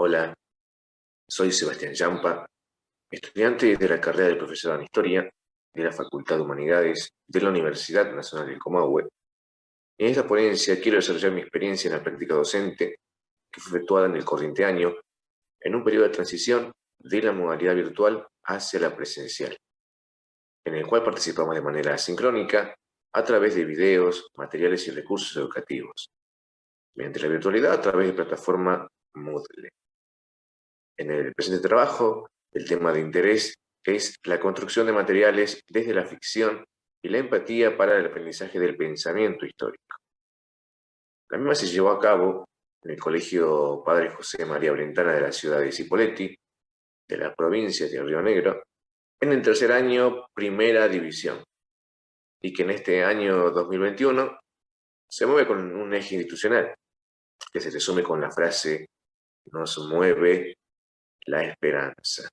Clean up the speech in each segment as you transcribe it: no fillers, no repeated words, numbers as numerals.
Hola, soy Sebastián Yampa, estudiante de la carrera de profesorado en Historia de la Facultad de Humanidades de la Universidad Nacional del Comahue. En esta ponencia quiero desarrollar mi experiencia en la práctica docente que fue efectuada en el corriente año, en un periodo de transición de la modalidad virtual hacia la presencial, en el cual participamos de manera asincrónica a través de videos, materiales y recursos educativos, mediante la virtualidad a través de plataforma Moodle. En el presente trabajo, el tema de interés es la construcción de materiales desde la ficción y la empatía para el aprendizaje del pensamiento histórico. La misma se llevó a cabo en el Colegio Padre José María Brentana de la ciudad de Cipolletti, de la provincia de Río Negro, en el tercer año, primera división, y que en este año 2021 se mueve con un eje institucional, que se resume con la frase "nos mueve la esperanza".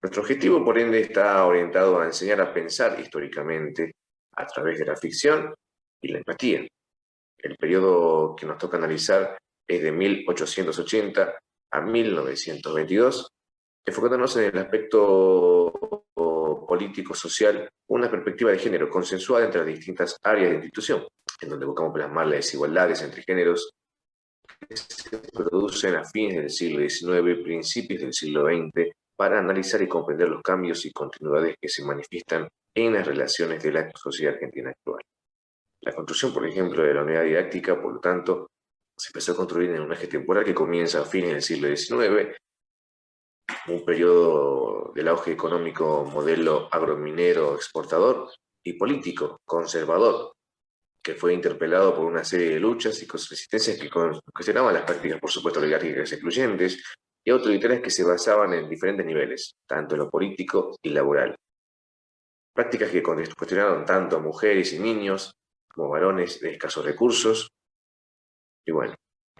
Nuestro objetivo, por ende, está orientado a enseñar a pensar históricamente a través de la ficción y la empatía. El periodo que nos toca analizar es de 1880 a 1922, enfocándonos en el aspecto político-social, una perspectiva de género consensuada entre las distintas áreas de institución, en donde buscamos plasmar las desigualdades entre géneros que se producen a fines del siglo XIX y principios del siglo XX, para analizar y comprender los cambios y continuidades que se manifiestan en las relaciones de la sociedad argentina actual. La construcción, por ejemplo, de la unidad didáctica, por lo tanto, se empezó a construir en un eje temporal que comienza a fines del siglo XIX, un periodo del auge económico modelo agrominero exportador y político conservador, que fue interpelado por una serie de luchas y resistencias que cuestionaban las prácticas, por supuesto, oligárquicas excluyentes y autoritarias que se basaban en diferentes niveles, tanto en lo político y laboral. Prácticas que cuestionaron tanto a mujeres y niños como varones de escasos recursos. Y bueno,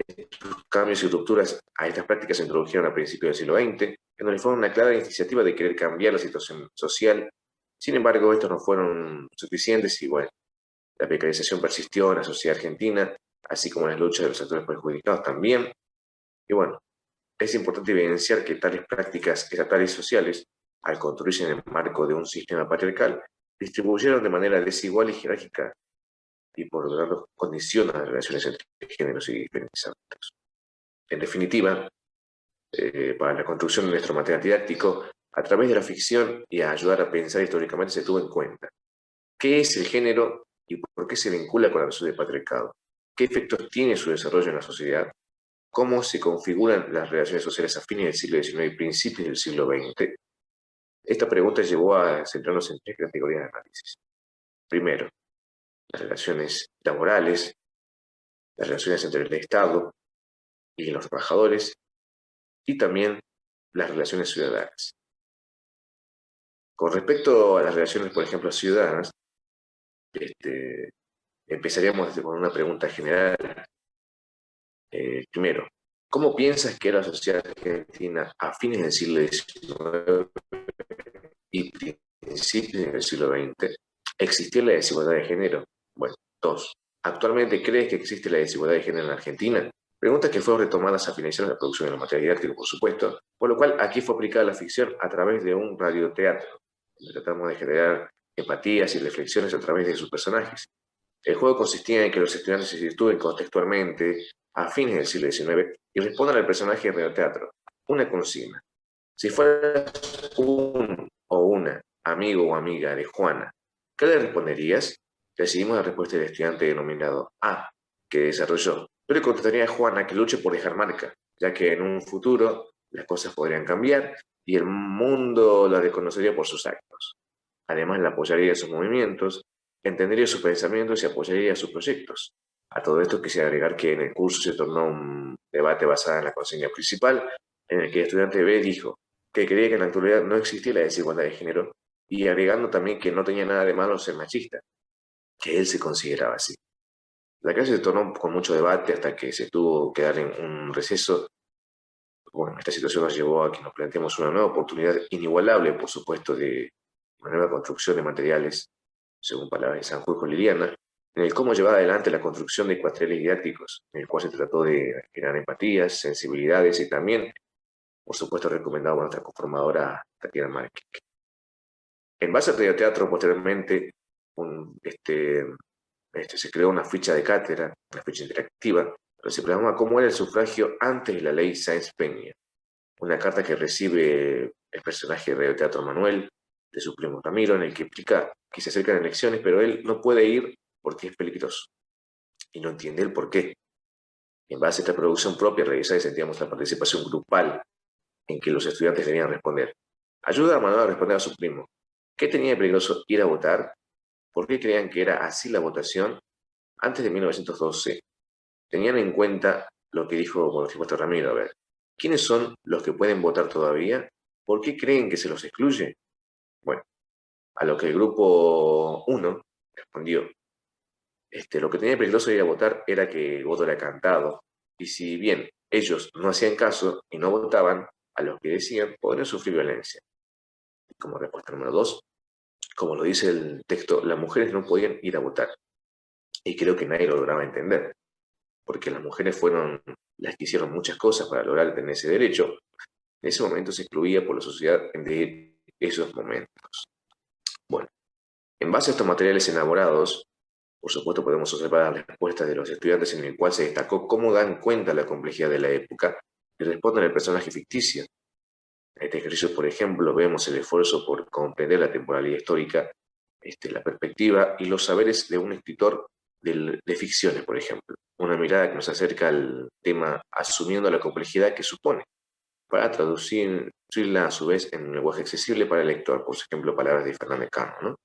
estos cambios y rupturas a estas prácticas se introdujeron a principios del siglo XX, en donde fue una clara iniciativa de querer cambiar la situación social. Sin embargo, estos no fueron suficientes y bueno, la precarización persistió en la sociedad argentina, así como las luchas de los sectores perjudicados también. Y bueno, es importante evidenciar que tales prácticas estatales y sociales, al construirse en el marco de un sistema patriarcal, distribuyeron de manera desigual y jerárquica y por lo tanto condicionan las relaciones entre géneros y diferentes ámbitos. En definitiva, para la construcción de nuestro material didáctico, a través de la ficción y a ayudar a pensar históricamente se tuvo en cuenta qué es el género y por qué se vincula con la noción de patriarcado, qué efectos tiene su desarrollo en la sociedad, cómo se configuran las relaciones sociales a fines del siglo XIX y principios del siglo XX. Esta pregunta llevó a centrarnos en tres categorías de análisis. Primero, las relaciones laborales, las relaciones entre el Estado y los trabajadores, y también las relaciones ciudadanas. Con respecto a las relaciones, por ejemplo, ciudadanas, empezaríamos con una pregunta general. Primero, ¿cómo piensas que era la sociedad argentina a fines del siglo XIX y principios del siglo XX? ¿Existía la desigualdad de género? Bueno, dos, ¿actualmente crees que existe la desigualdad de género en Argentina? Preguntas que fueron retomadas a finalizar la producción de los materiales didácticos, por supuesto, por lo cual aquí fue aplicada la ficción a través de un radioteatro, donde tratamos de generar empatías y reflexiones a través de sus personajes. El juego consistía en que los estudiantes se sitúen contextualmente a fines del siglo XIX y respondan al personaje de radioteatro. Una consigna. Si fueras un o una amigo o amiga de Juana, ¿qué le responderías? Recibimos la respuesta del estudiante denominado A, que desarrolló. Yo le contestaría a Juana que luche por dejar marca, ya que en un futuro las cosas podrían cambiar y el mundo la reconocería por sus actos. Además, la apoyaría en sus movimientos, entendería sus pensamientos y apoyaría sus proyectos. A todo esto quisiera agregar que en el curso se tornó un debate basado en la consigna principal, en el que el estudiante B dijo que creía que en la actualidad no existía la desigualdad de género, y agregando también que no tenía nada de malo ser machista, que él se consideraba así. La clase se tornó con mucho debate hasta que se tuvo que dar en un receso. Bueno, esta situación nos llevó a que nos planteemos una nueva oportunidad inigualable, por supuesto, de una nueva construcción de materiales, según palabras de Sanjurjo Liliana, en el cómo llevar adelante la construcción de cuatrieles didácticos, en el cual se trató de generar empatías, sensibilidades y también, por supuesto, recomendado a nuestra conformadora Tatiana Márquez. En base al radioteatro, posteriormente, se creó una ficha de cátedra, una ficha interactiva, donde se plasma cómo era el sufragio antes de la ley Sáenz-Peña. Una carta que recibe el personaje de radioteatro Manuel, de su primo Ramiro, en el que explica que se acercan elecciones, pero él no puede ir porque es peligroso. Y no entiende el por qué. En base a esta producción propia realizada, sentíamos la participación grupal en que los estudiantes debían responder. Ayuda a Manuel a responder a su primo. ¿Qué tenía de peligroso ir a votar? ¿Por qué creían que era así la votación? Antes de 1912, tenían en cuenta lo que dijo, por supuesto, Ramiro. A ver, ¿quiénes son los que pueden votar todavía? ¿Por qué creen que se los excluye? Bueno, a lo que el grupo 1 respondió, lo que tenía peligroso de ir a votar era que el voto era cantado, y si bien ellos no hacían caso y no votaban a los que decían, podrían sufrir violencia. Como respuesta número 2, como lo dice el texto, las mujeres no podían ir a votar. Y creo que nadie lo lograba entender, porque las mujeres fueron las que hicieron muchas cosas para lograr tener ese derecho. En ese momento se excluía por la sociedad de esos momentos. Bueno, en base a estos materiales elaborados, por supuesto podemos observar las respuestas de los estudiantes en el cual se destacó cómo dan cuenta de la complejidad de la época y responden al personaje ficticio. En este ejercicio, por ejemplo, vemos el esfuerzo por comprender la temporalidad histórica, la perspectiva y los saberes de un escritor de ficciones, por ejemplo. Una mirada que nos acerca al tema asumiendo la complejidad que supone, para traducirla a su vez en un lenguaje accesible para el lector, por ejemplo, palabras de Fernández Cano, ¿no?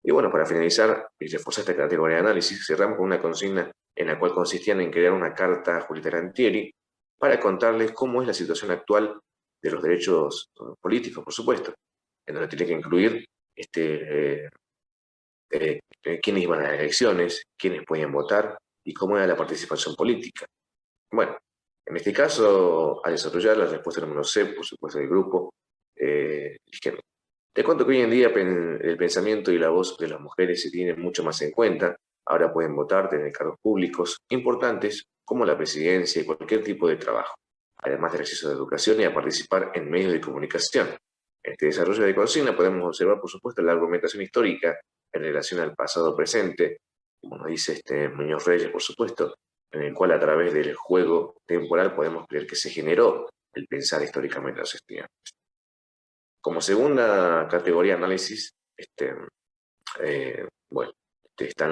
Y bueno, para finalizar y reforzar esta categoría de análisis, cerramos con una consigna en la cual consistían en crear una carta a Julieta Lantieri para contarles cómo es la situación actual de los derechos políticos, por supuesto, en donde tiene que incluir quiénes iban a las elecciones, quiénes podían votar y cómo era la participación política. Bueno, en este caso, a desarrollar la respuesta número C, por supuesto, del grupo, dijeron, te cuento que hoy en día el pensamiento y la voz de las mujeres se tienen mucho más en cuenta. Ahora pueden votar, tener cargos públicos importantes como la presidencia y cualquier tipo de trabajo, además del acceso a la educación y a participar en medios de comunicación. En este desarrollo de consigna podemos observar, por supuesto, la argumentación histórica en relación al pasado presente, como nos dice Muñoz Reyes, por supuesto, en el cual a través del juego temporal podemos creer que se generó el pensar históricamente a los estudiantes. Como segunda categoría de análisis, están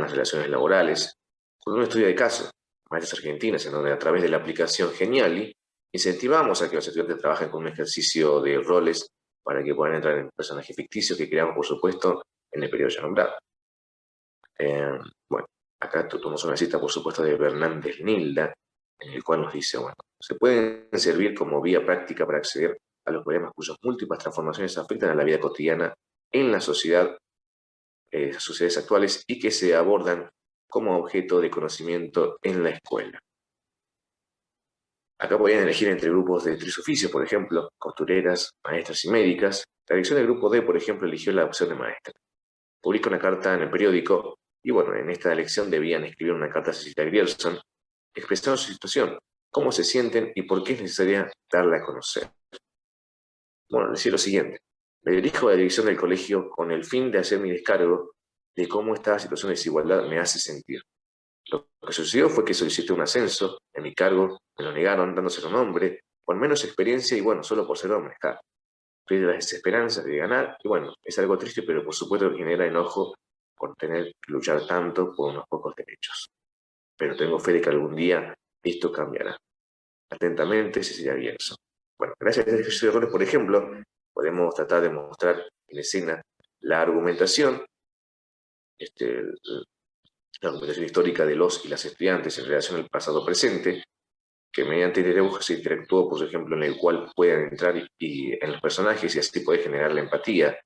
las relaciones laborales, con un estudio de casos, maestras argentinas, en donde a través de la aplicación Geniali incentivamos a que los estudiantes trabajen con un ejercicio de roles para que puedan entrar en personajes ficticios que creamos, por supuesto, en el periodo ya nombrado. Bueno, acá tomamos una cita, por supuesto, de Fernández Nilda, en el cual nos dice, bueno, se pueden servir como vía práctica para acceder a los problemas cuyas múltiples transformaciones afectan a la vida cotidiana en la sociedad, las sociedades actuales y que se abordan como objeto de conocimiento en la escuela. Acá podían elegir entre grupos de 3 oficios, por ejemplo, costureras, maestras y médicas. La elección del grupo D, por ejemplo, eligió la opción de maestra. Publica una carta en el periódico y bueno, en esta elección debían escribir una carta a Cecilia Grierson expresando su situación, cómo se sienten y por qué es necesaria darla a conocer. Bueno, decir lo siguiente, me dirijo a la dirección del colegio con el fin de hacer mi descargo de cómo esta situación de desigualdad me hace sentir. Lo que sucedió fue que solicité un ascenso en mi cargo, me lo negaron dándose un hombre, con menos experiencia y bueno, solo por ser hombre, está. Estoy de la desesperanza de ganar y bueno, es algo triste, pero por supuesto que genera enojo por tener que luchar tanto por unos pocos derechos. Pero tengo fe de que algún día esto cambiará. Atentamente, Cecilia Bierzo. Bueno, gracias a este ejercicio de roles, por ejemplo, podemos tratar de mostrar en escena la argumentación, la argumentación histórica de los y las estudiantes en relación al pasado presente, que mediante el dibujo se interactuó, por ejemplo, en el cual pueden entrar y en los personajes y así puede generar la empatía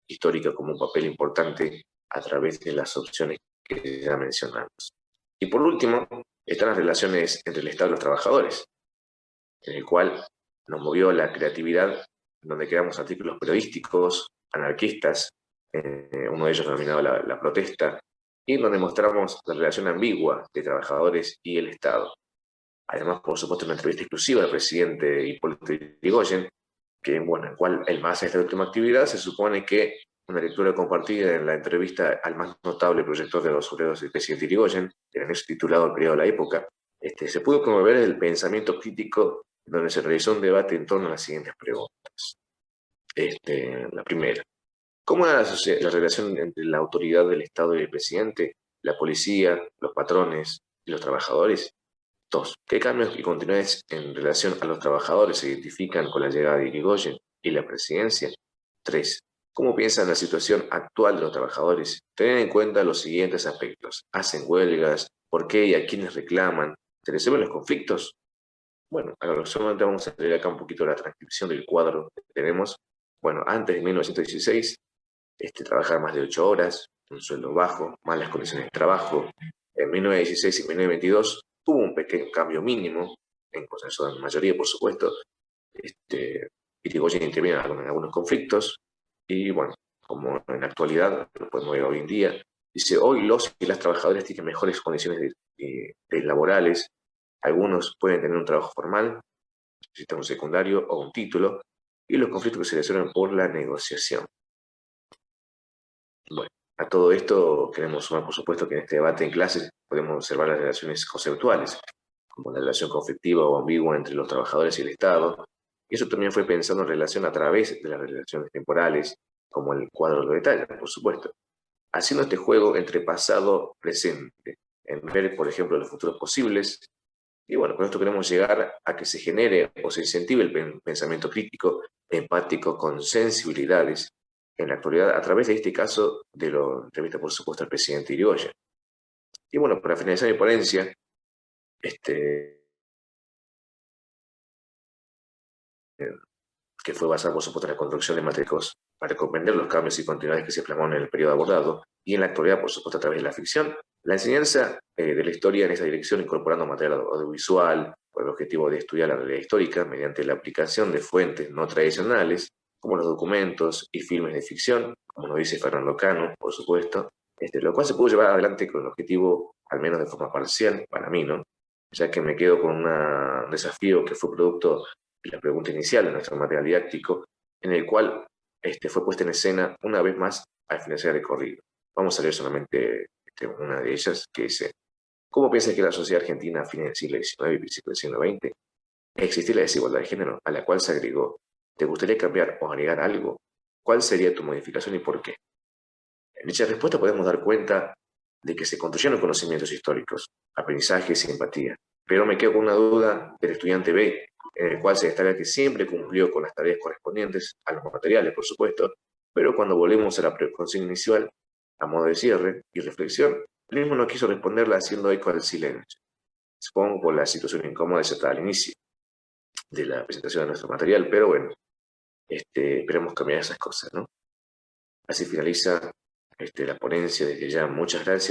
histórica como un papel importante a través de las opciones que ya mencionamos. Y por último, están las relaciones entre el Estado y los trabajadores, en el cual nos movió la creatividad, donde creamos artículos periodísticos, anarquistas, uno de ellos denominado la protesta, y donde mostramos la relación ambigua de trabajadores y el Estado. Además, por supuesto, una entrevista exclusiva del presidente Hipólito Yrigoyen, que, bueno, en cual el más de esta última actividad se supone que una lectura compartida en la entrevista al más notable proyector de los obreros del presidente Yrigoyen, en el titulado El periodo de la época, se pudo promover el pensamiento crítico, donde se realizó un debate en torno a las siguientes preguntas. La primera, ¿cómo era la relación entre la autoridad del Estado y el presidente, la policía, los patrones y los trabajadores? 2. ¿Qué cambios y continuidades en relación a los trabajadores se identifican con la llegada de Irigoyen y la presidencia? 3. ¿Cómo piensan la situación actual de los trabajadores? Tener en cuenta los siguientes aspectos. ¿Hacen huelgas? ¿Por qué y a quiénes reclaman? ¿Se resuelven los conflictos? Bueno, solamente vamos a leer acá un poquito la transcripción del cuadro que tenemos. Bueno, antes de 1916, trabajar más de 8 horas, un sueldo bajo, malas condiciones de trabajo. En 1916 y 1922 hubo un pequeño cambio mínimo, en consenso de la mayoría, por supuesto. Irigoyen interviene en algunos conflictos, y bueno, como en la actualidad, lo podemos ver hoy en día, dice, hoy los y las trabajadores tienen mejores condiciones laborales, algunos pueden tener un trabajo formal, necesitan un secundario o un título, y los conflictos que se resuelven por la negociación. Bueno, a todo esto queremos sumar, por supuesto, que en este debate en clase podemos observar las relaciones conceptuales, como la relación conflictiva o ambigua entre los trabajadores y el Estado. Y eso también fue pensando en relación a través de las relaciones temporales, como el cuadro lo detalla, por supuesto. Haciendo este juego entre pasado y presente, en ver, por ejemplo, los futuros posibles. Y bueno, con esto queremos llegar a que se genere o se incentive el pensamiento crítico, empático, con sensibilidades, en la actualidad, a través de este caso de lo entrevista, por supuesto, al presidente Irigoyen. Y bueno, para finalizar mi ponencia, que fue basada, por supuesto, en la construcción de matricos para comprender los cambios y continuidades que se plasmaron en el periodo abordado, y en la actualidad, por supuesto, a través de la ficción. La enseñanza de la historia en esa dirección, incorporando material audiovisual, con el objetivo de estudiar la realidad histórica mediante la aplicación de fuentes no tradicionales, como los documentos y filmes de ficción, como nos dice Fernando Cano, por supuesto, lo cual se pudo llevar adelante con el objetivo, al menos de forma parcial, para mí, ¿no? Ya que me quedo con un desafío que fue producto la pregunta inicial de nuestro material didáctico, en el cual fue puesta en escena una vez más al finalizar el recorrido. Vamos a leer solamente una de ellas, que dice: ¿cómo piensas que la sociedad argentina a fines del siglo XIX y principios del siglo XX existía la desigualdad de género, a la cual se agregó? ¿Te gustaría cambiar o agregar algo? ¿Cuál sería tu modificación y por qué? En dicha respuesta podemos dar cuenta de que se construyeron conocimientos históricos, aprendizajes y empatía. Pero me quedo con una duda del estudiante B, en el cual se destaca que siempre cumplió con las tareas correspondientes a los materiales, por supuesto, pero cuando volvemos a la consigna inicial, a modo de cierre y reflexión, el mismo no quiso responderla haciendo eco al silencio. Supongo por la situación incómoda desatada al inicio de la presentación de nuestro material, pero bueno, esperemos cambiar esas cosas, ¿no? Así finaliza la ponencia. Desde ya, muchas gracias.